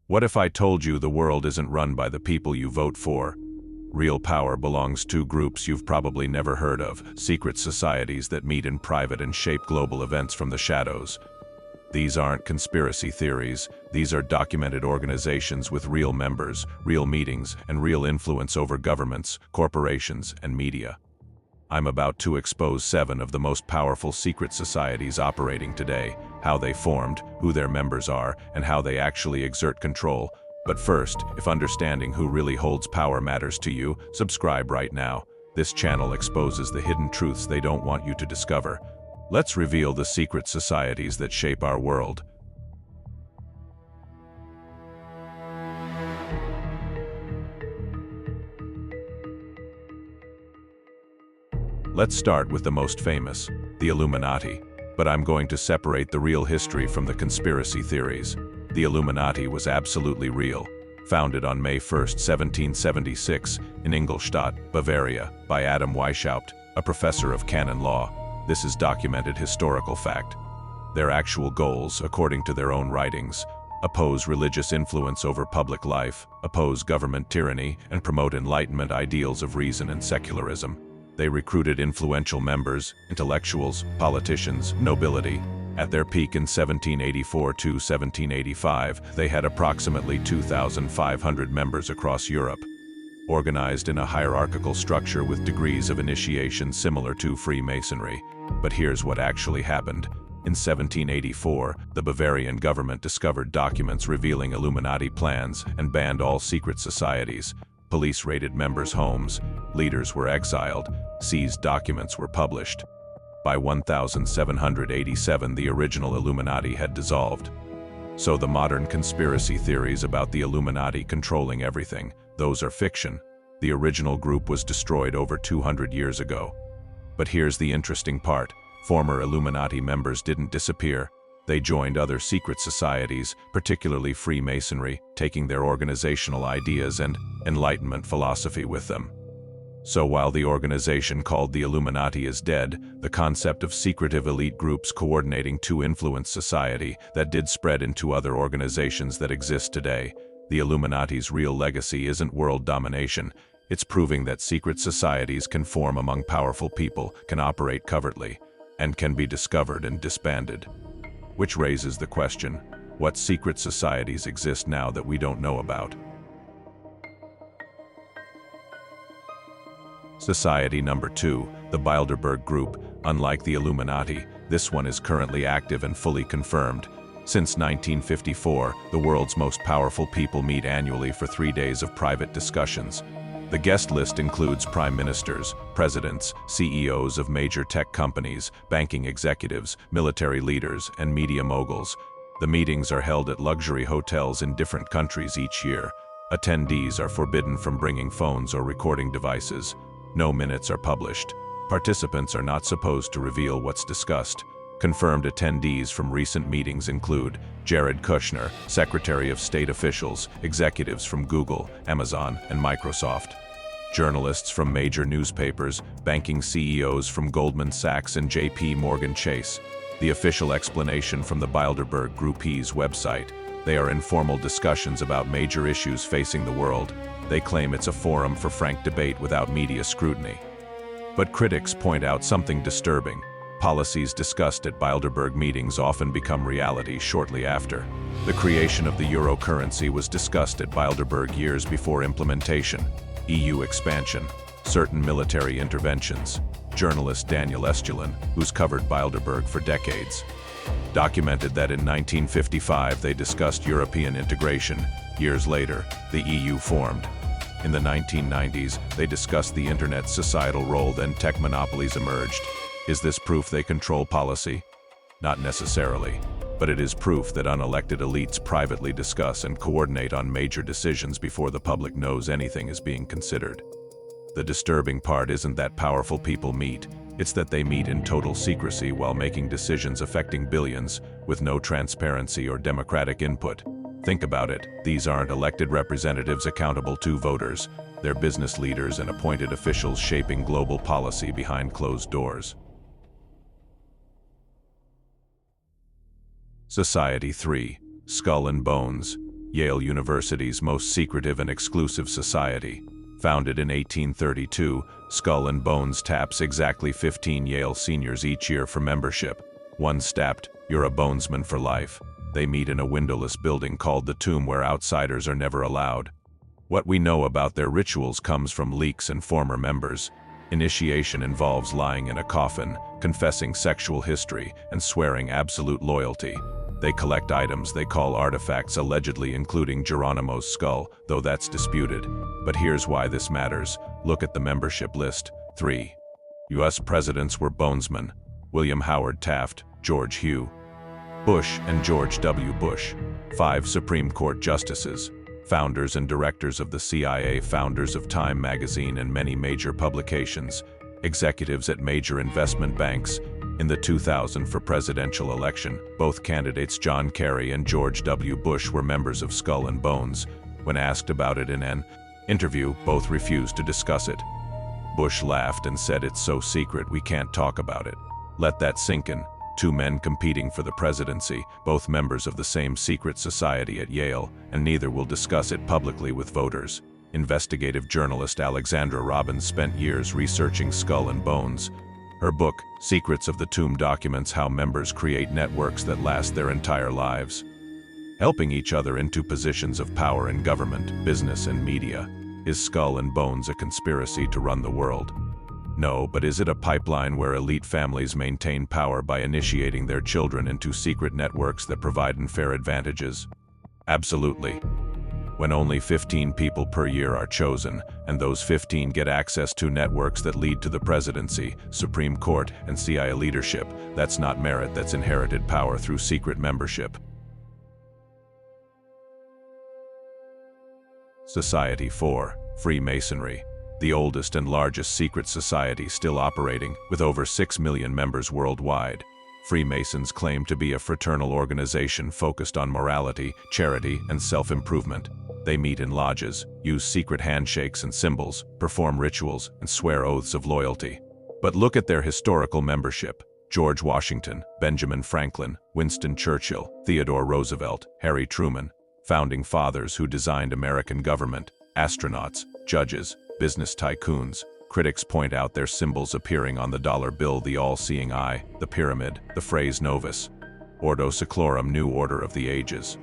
What if I told you the world isn't run by the people you vote for? Real power belongs to groups you've probably never heard of, secret societies that meet in private and shape global events from the shadows. These aren't conspiracy theories. These are documented organizations with real members, real meetings, and real influence over governments, corporations, and media. I'm about to expose 7 of the most powerful secret societies operating today, how they formed, who their members are, and how they actually exert control. But first, if understanding who really holds power matters to you, subscribe right now. This channel exposes the hidden truths they don't want you to discover. Let's reveal the secret societies that shape our world. Let's start with the most famous, the Illuminati. But I'm going to separate the real history from the conspiracy theories. The Illuminati was absolutely real. Founded on May 1, 1776, in Ingolstadt, Bavaria, by Adam Weishaupt, a professor of canon law. This is documented historical fact. Their actual goals, according to their own writings, oppose religious influence over public life, oppose government tyranny, and promote Enlightenment ideals of reason and secularism. They recruited influential members, intellectuals, politicians, nobility. At their peak in 1784 to 1785, they had approximately 2,500 members across Europe, organized in a hierarchical structure with degrees of initiation similar to Freemasonry. But here's what actually happened. In 1784, the Bavarian government discovered documents revealing Illuminati plans and banned all secret societies. Police raided members' homes, leaders were exiled, seized documents were published. By 1787, the original Illuminati had dissolved. So the modern conspiracy theories about the Illuminati controlling everything, those are fiction. The original group was destroyed over 200 years ago. But here's the interesting part. Former Illuminati members didn't disappear. They joined other secret societies, particularly Freemasonry, taking their organizational ideas and Enlightenment philosophy with them. So while the organization called the Illuminati is dead, the concept of secretive elite groups coordinating to influence society that did spread into other organizations that exist today. The Illuminati's real legacy isn't world domination. It's proving that secret societies can form among powerful people, can operate covertly, and can be discovered and disbanded. Which raises the question, what secret societies exist now that we don't know about? Society number 2, the Bilderberg Group. Unlike the Illuminati, this one is currently active and fully confirmed. Since 1954, the world's most powerful people meet annually for 3 days of private discussions. The guest list includes prime ministers, presidents, CEOs of major tech companies, banking executives, military leaders, and media moguls. The meetings are held at luxury hotels in different countries each year. Attendees are forbidden from bringing phones or recording devices. No minutes are published. Participants are not supposed to reveal what's discussed. Confirmed attendees from recent meetings include Jared Kushner, Secretary of State officials, executives from Google, Amazon, and Microsoft, journalists from major newspapers, banking CEOs from Goldman Sachs and J.P. Morgan Chase. The official explanation from the Bilderberg Group's website. They are informal discussions about major issues facing the world. They claim it's a forum for frank debate without media scrutiny. But critics point out something disturbing. Policies discussed at Bilderberg meetings often become reality shortly after. The creation of the euro currency was discussed at Bilderberg years before implementation. EU expansion, certain military interventions. Journalist Daniel Estulin, who's covered Bilderberg for decades, documented that in 1955 they discussed European integration. Years later, the EU formed. In the 1990s, they discussed the Internet's societal role, then tech monopolies emerged. Is this proof they control policy? Not necessarily, but it is proof that unelected elites privately discuss and coordinate on major decisions before the public knows anything is being considered. The disturbing part isn't that powerful people meet, it's that they meet in total secrecy while making decisions affecting billions, with no transparency or democratic input. Think about it, these aren't elected representatives accountable to voters. They're business leaders and appointed officials shaping global policy behind closed doors. Society 3. Skull and Bones. Yale University's most secretive and exclusive society. Founded in 1832, Skull and Bones taps exactly 15 Yale seniors each year for membership. Once tapped, you're a bonesman for life. They meet in a windowless building called the Tomb where outsiders are never allowed. What we know about their rituals comes from leaks and former members. Initiation involves lying in a coffin, confessing sexual history, and swearing absolute loyalty. They collect items they call artifacts, allegedly including Geronimo's skull, though that's disputed. But here's why this matters. Look at the membership list. 3. U.S. presidents were bonesmen: William Howard Taft, George Hugh Bush, and George W. Bush. 5 Supreme Court justices, founders and directors of the CIA, founders of Time magazine and many major publications, executives at major investment banks. In the 2004 presidential election, both candidates John Kerry and George W. Bush were members of Skull and Bones. When asked about it in an interview, both refused to discuss it. Bush laughed and said, "It's so secret we can't talk about it." Let that sink in. 2 men competing for the presidency, both members of the same secret society at Yale, and neither will discuss it publicly with voters. Investigative journalist Alexandra Robbins spent years researching Skull and Bones. Her book, Secrets of the Tomb, documents how members create networks that last their entire lives, helping each other into positions of power in government, business, and media. Is Skull and Bones a conspiracy to run the world? No, but is it a pipeline where elite families maintain power by initiating their children into secret networks that provide unfair advantages? Absolutely. When only 15 people per year are chosen, and those 15 get access to networks that lead to the presidency, Supreme Court, and CIA leadership, that's not merit, that's inherited power through secret membership. Society 4. Freemasonry. The oldest and largest secret society still operating, with over 6 million members worldwide. Freemasons claim to be a fraternal organization focused on morality, charity, and self-improvement. They meet in lodges, use secret handshakes and symbols, perform rituals, and swear oaths of loyalty. But look at their historical membership. George Washington, Benjamin Franklin, Winston Churchill, Theodore Roosevelt, Harry Truman, founding fathers who designed American government, astronauts, judges, business tycoons. Critics point out their symbols appearing on the dollar bill: the all-seeing eye, the pyramid, the phrase Novus Ordo Seclorum, New Order of the Ages.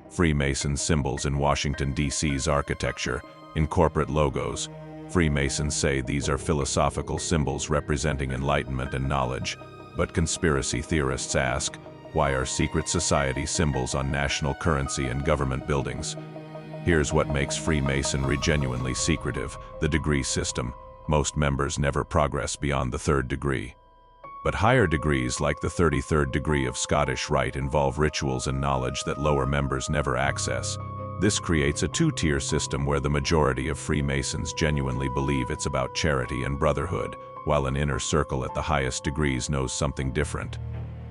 Freemason symbols in Washington, D.C.'s architecture, in corporate logos. Freemasons say these are philosophical symbols representing enlightenment and knowledge. But conspiracy theorists ask, why are secret society symbols on national currency and government buildings? Here's what makes Freemasonry genuinely secretive: the degree system. Most members never progress beyond the 3rd degree. But higher degrees, like the 33rd degree of Scottish Rite, involve rituals and knowledge that lower members never access. This creates a 2-tier system where the majority of Freemasons genuinely believe it's about charity and brotherhood, while an inner circle at the highest degrees knows something different.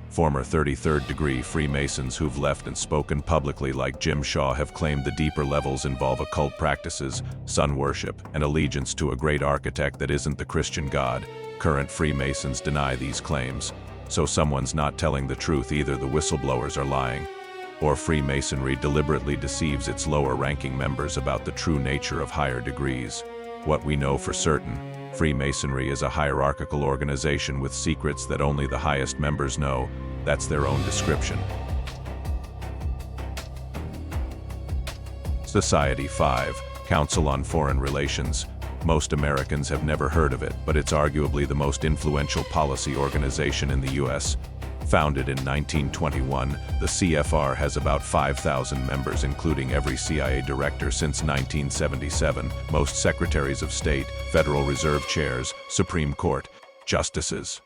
Former 33rd degree Freemasons who've left and spoken publicly, like Jim Shaw, have claimed the deeper levels involve occult practices, sun worship, and allegiance to a great architect that isn't the Christian God. Current Freemasons deny these claims. So someone's not telling the truth. Either the whistleblowers are lying, or Freemasonry deliberately deceives its lower-ranking members about the true nature of higher degrees. What we know for certain: Freemasonry is a hierarchical organization with secrets that only the highest members know. That's their own description. Society 5. Council on Foreign Relations. Most Americans have never heard of it, but it's arguably the most influential policy organization in the U.S. Founded in 1921, the CFR has about 5,000 members, including every CIA director since 1977, most secretaries of state, Federal Reserve chairs, Supreme Court justices,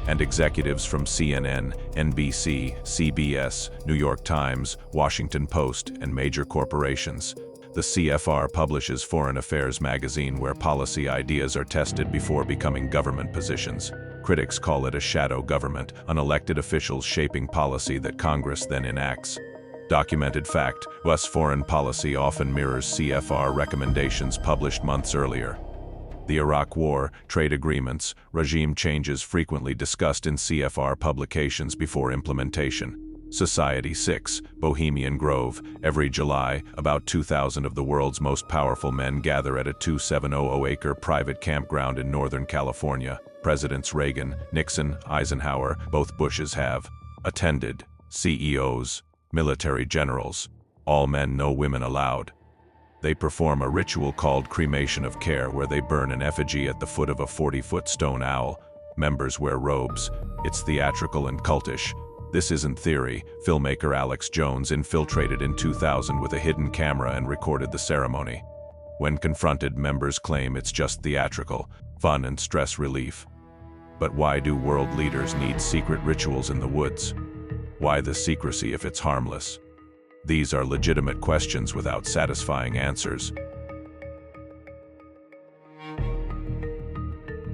and executives from CNN, NBC, CBS, New York Times, Washington Post, and major corporations. The CFR publishes Foreign Affairs magazine, where policy ideas are tested before becoming government positions. Critics call it a shadow government, unelected officials shaping policy that Congress then enacts. Documented fact: U.S. foreign policy often mirrors CFR recommendations published months earlier. The Iraq War, trade agreements, regime changes frequently discussed in CFR publications before implementation. Society 6, Bohemian Grove. Every July, about 2,000 of the world's most powerful men gather at a 2,700-acre private campground in Northern California. Presidents Reagan, Nixon, Eisenhower, both Bushes have attended. CEOs, military generals, all men, no women allowed. They perform a ritual called cremation of care, where they burn an effigy at the foot of a 40-foot stone owl. Members wear robes. It's theatrical and cultish. This isn't theory. Filmmaker Alex Jones infiltrated in 2000 with a hidden camera and recorded the ceremony. When confronted, members claim it's just theatrical, fun and stress relief. But why do world leaders need secret rituals in the woods? Why the secrecy if it's harmless? These are legitimate questions without satisfying answers.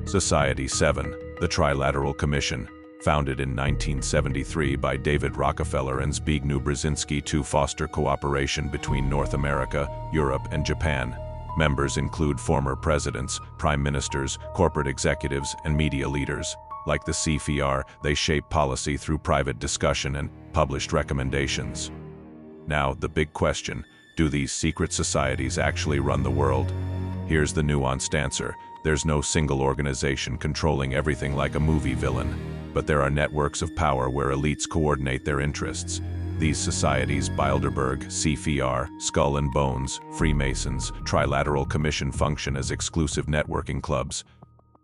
Society 7, the Trilateral Commission. Founded in 1973 by David Rockefeller and Zbigniew Brzezinski to foster cooperation between North America, Europe, and Japan. Members include former presidents, prime ministers, corporate executives, and media leaders. Like the CFR, they shape policy through private discussion and published recommendations. Now, the big question: do these secret societies actually run the world? Here's the nuanced answer. There's no single organization controlling everything like a movie villain. But there are networks of power where elites coordinate their interests. These societies, Bilderberg, CFR, Skull and Bones, Freemasons, Trilateral Commission, function as exclusive networking clubs.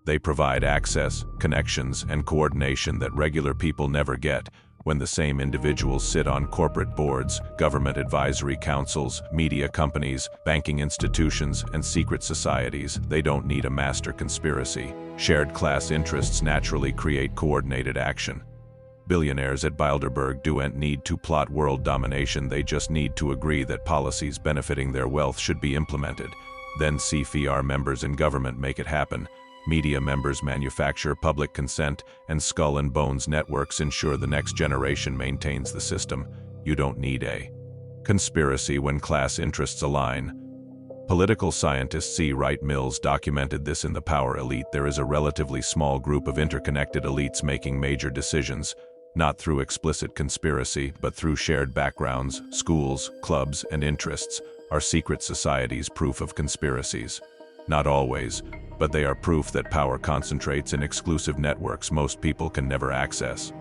They provide access, connections, and coordination that regular people never get. When the same individuals sit on corporate boards, government advisory councils, media companies, banking institutions, and secret societies, they don't need a master conspiracy. Shared class interests naturally create coordinated action. Billionaires at Bilderberg don't need to plot world domination, they just need to agree that policies benefiting their wealth should be implemented. Then CFR members in government make it happen. Media members manufacture public consent, and Skull and Bones networks ensure the next generation maintains the system. You don't need a conspiracy when class interests align. Political scientist C. Wright Mills documented this in The Power Elite. There is a relatively small group of interconnected elites making major decisions, not through explicit conspiracy, but through shared backgrounds, schools, clubs, and interests. Are secret societies proof of conspiracies? Not always, but they are proof that power concentrates in exclusive networks most people can never access.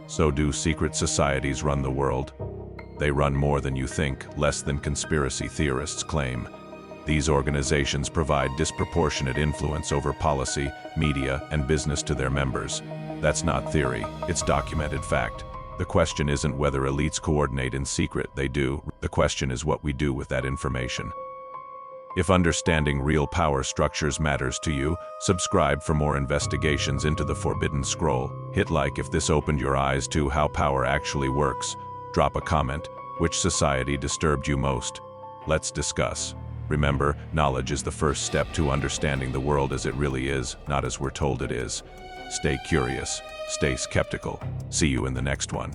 So do secret societies run the world? They run more than you think, less than conspiracy theorists claim. These organizations provide disproportionate influence over policy, media, and business to their members. That's not theory, it's documented fact. The question isn't whether elites coordinate in secret, they do. The question is what we do with that information. If understanding real power structures matters to you, subscribe for more investigations into the Forbidden Scroll. Hit like if this opened your eyes to how power actually works. Drop a comment. Which society disturbed you most? Let's discuss. Remember, knowledge is the first step to understanding the world as it really is, not as we're told it is. Stay curious, stay skeptical. See you in the next one.